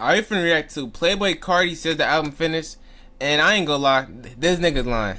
I finna react to Playboy Carti says the album finished, and I ain't gonna lie, this nigga's lying.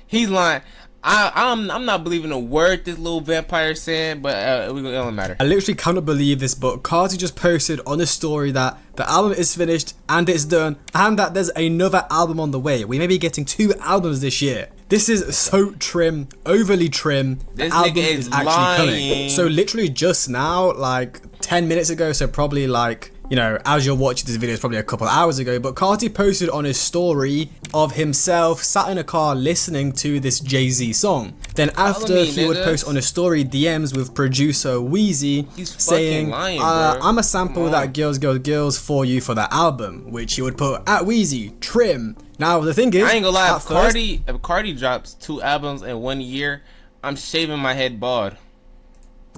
He's lying. I'm not believing a word this little vampire saying, but it don't matter. I literally cannot believe this, but Carti just posted on his story that the album is finished and it's done, and that there's another album on the way. We may be getting 2 albums this year. This is so trim, overly trim. This the album nigga is actually lying. coming. So literally just now, like 10 minutes ago, so probably like, you know, as you're watching this video, it's probably a couple hours ago, but Carti posted on his story of himself sat in a car listening to this Jay-Z song. Then after, he would post on his story DMs with producer Wheezy saying, lying, I'm a sample that girls for you for that album, which he would put at Wheezy, trim. Now the thing is, I ain't gonna lie, if Carti drops 2 albums in 1 year, I'm shaving my head bald.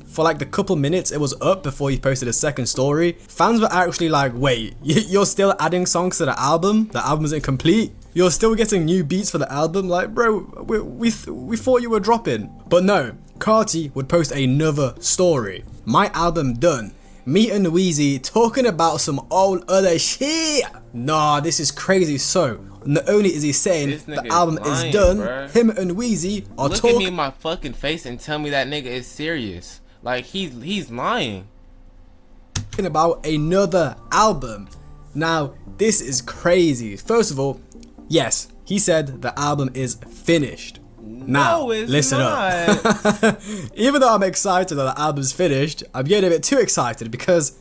For like the couple minutes it was up before he posted a second story, fans were actually like, wait, you're still adding songs to the album? The album isn't complete? You're still getting new beats for the album? Like, bro, we thought you were dropping. But no, Carti would post another story. My album done. Me and Wheezy talking about some old other shit. Nah, this is crazy. So, not only is he saying the album is done, bro. Him and Wheezy are talking. Look at me in my fucking face and tell me that nigga is serious. Like, he's lying. Talking about another album. Now, this is crazy. First of all, yes, he said the album is finished. Now, no, it's listen not. up. Even though I'm excited that the album's finished, I'm getting a bit too excited because...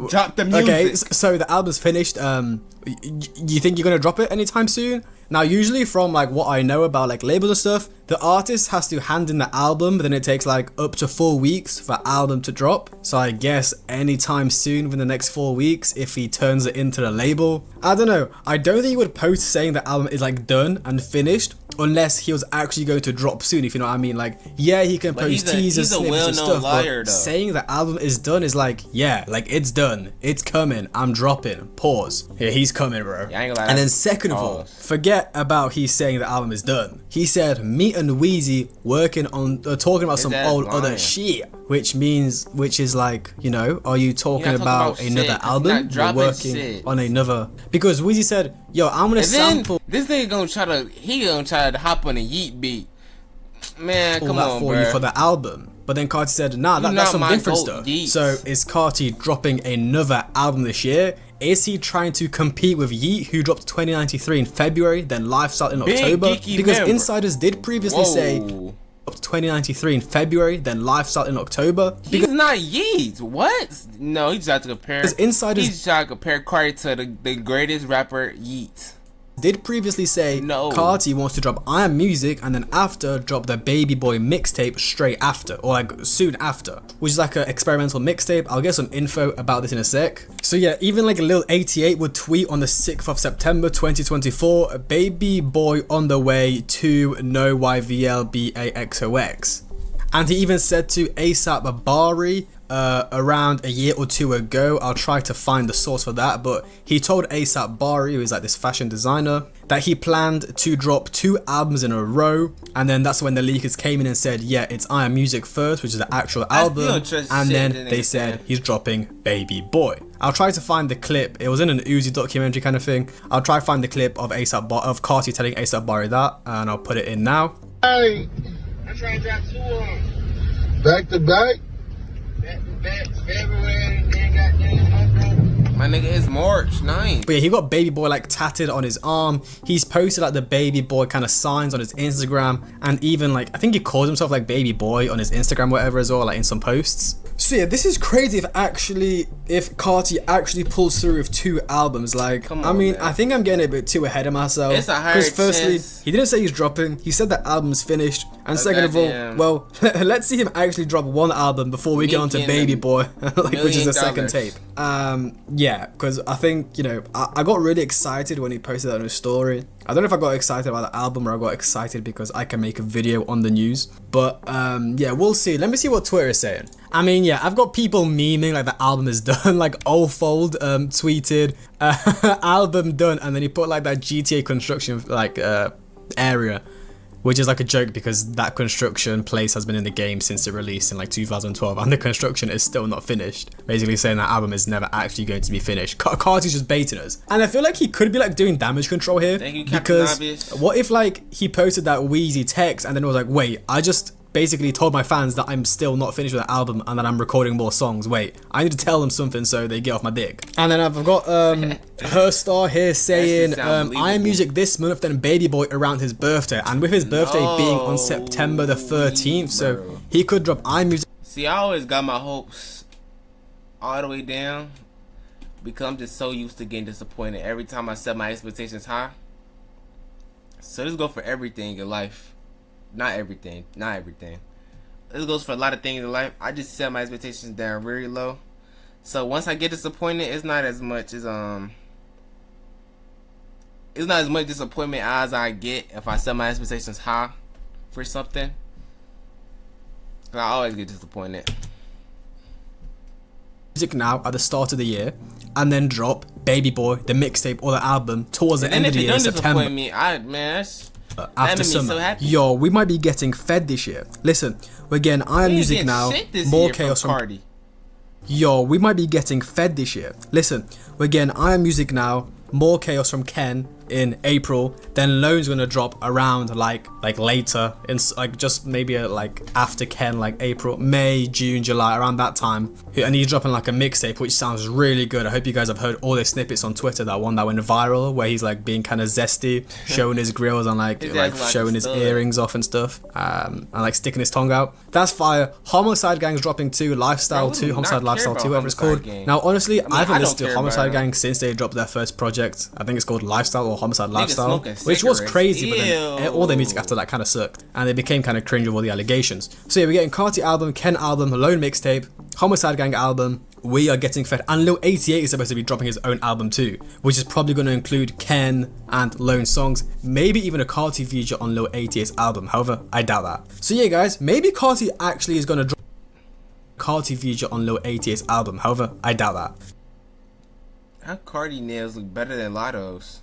Drop the music. Okay, so the album's finished. You think you're gonna drop it anytime soon? Now, usually from like what I know about like labels and stuff, the artist has to hand in the album, but then it takes like up to 4 weeks for the album to drop. So I guess anytime soon within the next 4 weeks, if he turns it into the label. I don't know. I don't think he would post saying the album is like done and finished unless he was actually going to drop soon, if you know what I mean. Like, yeah, he can post teasers, snippets and stuff, liar, but though. saying the album is done is like, yeah, like it's done, it's coming, I'm dropping, pause. Yeah, he's coming, bro. Yeah, I ain't gonna lie, and then second of all, forget about he's saying the album is done. He said me and Wheezy working on, talking about some old other shit, which is like, you know, are you talking about another album? You're working on another, because Wheezy said, yo, I'm gonna sample. This nigga gonna try to hop on a yeet beat. Man, come on, for you for the album. But then Carti said, nah, that's some different stuff. Yeats. So is Carti dropping another album this year? Is he trying to compete with Yeet, who dropped 2093 in February, then Lifestyle in October? Because insiders did previously say 2093 in February, then Lifestyle in October. He's not Yeet. What? No, he's trying to compare. He's trying to compare Carti to the greatest rapper Yeet. Did previously say Carti wants to drop I Am Music and then after drop the Baby Boy mixtape straight after, or like soon after, which is like an experimental mixtape. I'll get some info about this in a sec. So yeah, even like Lil 88 would tweet on the 6th of September 2024, Baby Boy on the way to no YVLBAXOX. And he even said to ASAP Bari around a year or 2 ago, I'll try to find the source for that, but he told ASAP Bari, who is like this fashion designer, that he planned to drop 2 albums in a row, and then that's when the leakers came in and said, yeah, it's I Am Music first, which is the actual album, and then they said he's dropping Baby Boy. I'll try to find the clip. It was in an Uzi documentary kind of thing. I'll try to find the clip of Carti telling ASAP Bari that, and I'll put it in now. Hey, I'm trying to drop 2 of them. Back to back? February, then goddamn. My nigga is March 9th. But yeah, he got Baby Boy like tatted on his arm. He's posted like the Baby Boy kind of signs on his Instagram, and even like I think he calls himself like Baby Boy on his Instagram, whatever as well, like in some posts. So yeah, this is crazy if Carti actually pulls through with 2 albums. Like, I mean, man. I think I'm getting a bit too ahead of myself. It's a higher chance. Firstly, he didn't say he's dropping. He said the album's finished. And second of all, well, let's see him actually drop 1 album before we get on to Baby Boy, which is the second tape. Yeah, because I think, you know, I got really excited when he posted that on his story. I don't know if I got excited about the album or I got excited because I can make a video on the news. But yeah, we'll see. Let me see what Twitter is saying. I mean, yeah, I've got people memeing like the album is done. Like Oldfold tweeted, album done, and then he put like that GTA construction like area. which is like a joke because that construction place has been in the game since it released in like 2012, and the construction is still not finished. Basically saying that album is never actually going to be finished. Carti's just baiting us, and I feel like he could be like doing damage control here. Thank you, because Obvious. What if like he posted that Wheezy text and then it was like, wait, I just basically told my fans that I'm still not finished with the album and that I'm recording more songs. Wait, I need to tell them something so they get off my dick. And then I've got her star here saying I Am Music this month, then Baby Boy around his birthday, and with his birthday being on September the 13th, so he could drop I Am Music. See, I always got my hopes all the way down because I'm just so used to getting disappointed every time I set my expectations high. So this goes for everything in life. Not everything. This goes for a lot of things in life. I just set my expectations down very low. So once I get disappointed, it's not as much disappointment as I get if I set my expectations high for something. I always get disappointed. Music now at the start of the year, and then drop Baby Boy, the mixtape or the album towards the end of the year in September. Me, man, after summer. So yo, we might be getting fed this year. Listen, we're getting I Am Music now, more chaos from Carti. Yo, we might be getting fed this year. Listen, we're getting I Am Music now, more chaos from Ken in April, then Lone's gonna drop around like later in like just maybe like after Ken, like April, May, June, July, around that time, and he's dropping like a mixtape which sounds really good. I hope you guys have heard all the snippets on Twitter, that one that went viral where he's like being kind of zesty, showing his grills and like showing his earrings off and stuff, and like sticking his tongue out. That's fire. Homicide Gang's dropping 2, Lifestyle 2, Homicide Lifestyle 2, whatever it's called. Gang. Now honestly, I haven't listened to Homicide Gang since they dropped their first project. I think it's called Lifestyle or Homicide Lifestyle, which was crazy. But then all their music after that kind of sucked, and they became kind of cringe with all the allegations. So yeah, we're getting Carti album, Ken album, Lone mixtape, Homicide Gang album. We are getting fed, and Lil 88 is supposed to be dropping his own album too, which is probably going to include Ken and Lone songs, maybe even a Carti feature on Lil 88's album. However, I doubt that. So yeah guys, maybe Carti actually is going to drop Carti feature on Lil 88's album. However, I doubt that. How Carti nails look better than Lotto's.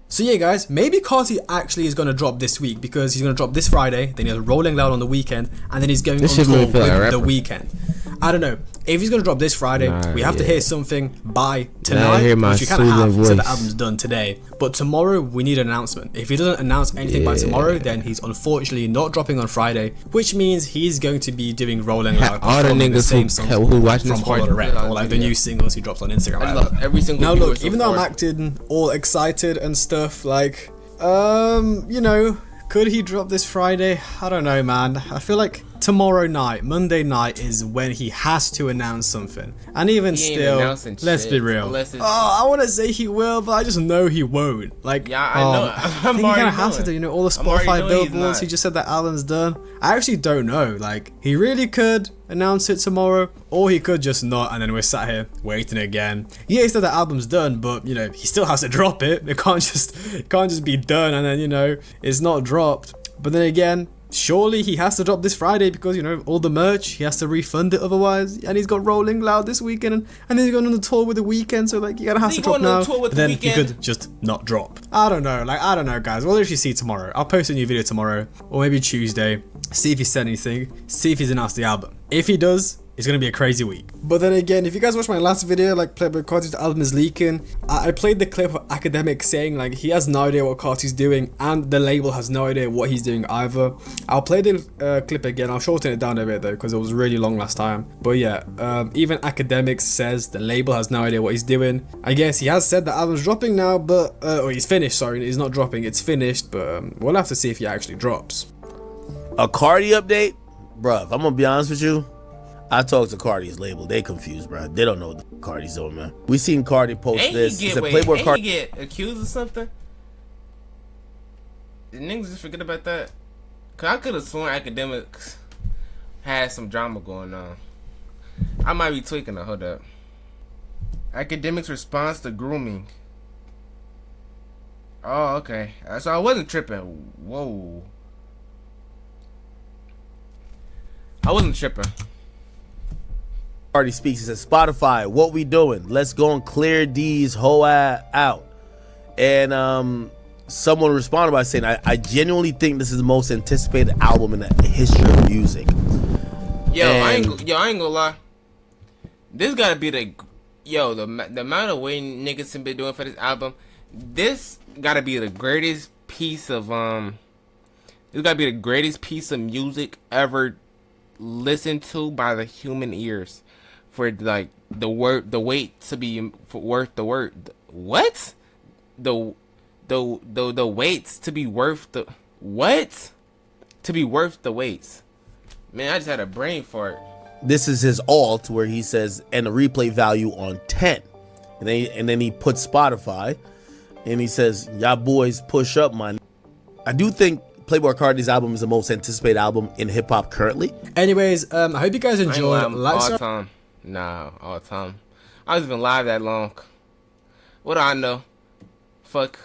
So yeah guys, maybe Carti actually is going to drop this week, because he's going to drop this Friday, then he's Rolling Loud on the weekend, and then he's going on tour with The Weeknd. I don't know. If he's going to drop this Friday, we have to hear something by tonight, which we kind of have, so the album's done today. But tomorrow, we need an announcement. If he doesn't announce anything by tomorrow, then he's unfortunately not dropping on Friday, which means he's going to be doing Rolling Loud. All the niggas who watching this part, or like the new singles he drops on Instagram. I love every single. Now look, even though I'm acting all excited and stuff, like, you know, could he drop this Friday? I don't know, man. I feel like tomorrow night, Monday night, is when he has to announce something. And even still, let's be real. I want to say he will, but I just know he won't. Like, yeah, I know. I think he kind of has to do, you know, all the Spotify billboards. He just said that album's done. I actually don't know. Like, he really could announce it tomorrow, or he could just not, and then we're sat here waiting again. Yeah, he said the album's done, but you know, he still has to drop it. It can't just be done and then, you know, it's not dropped. But then again, surely he has to drop this Friday, because, you know, all the merch, he has to refund it otherwise, and he's got Rolling Loud this weekend, and then he's going on the tour with The Weeknd, so like, you gotta have to drop now. But then he could just not drop. I don't know, guys. We'll literally see tomorrow. I'll post a new video tomorrow, or maybe Tuesday, see if he said anything, see if he's announced the album. If he does, it's gonna be a crazy week. But then again, if you guys watched my last video, like Playboy Carti's album is leaking, I played the clip of Academic saying like he has no idea what Carti's doing, and the label has no idea what he's doing either. I'll play the clip again. I'll shorten it down a bit though, because it was really long last time. But yeah, even Academic says the label has no idea what he's doing. I guess he has said the album's dropping now, but or he's finished. Sorry, he's not dropping. It's finished, but we'll have to see if he actually drops. A Carti update, bruh. If I'm gonna be honest with you, I talked to Carti's label. They confused, bro. They don't know what the Carti's doing, man. We seen Carti post this. He get accused of something? Did niggas just forget about that? Cause I could have sworn Academics had some drama going on. I might be tweaking it. Hold up. Academics response to grooming. Oh, okay. So I wasn't tripping. Whoa. I wasn't tripping. Carti speaks. He says, Spotify, what we doing? Let's go and clear these whole out. And someone responded by saying, I genuinely think this is the most anticipated album in the history of music. I ain't gonna lie. This gotta be the amount of way niggas have been doing for this album. This gotta be the greatest piece of This gotta be the greatest piece of music ever listened to by the human ears. For like the weight to be worth the word. What? The weights to be worth the what? To be worth the weights. Man, I just had a brain fart. This is his alt where he says, and the replay value on 10. And then he puts Spotify and he says, y'all boys push up, man. I do think Playboi Carti's album is the most anticipated album in hip hop currently. Anyways, I hope you guys enjoyed. All time. Nah, all time. I was even live that long. What do I know? Fuck.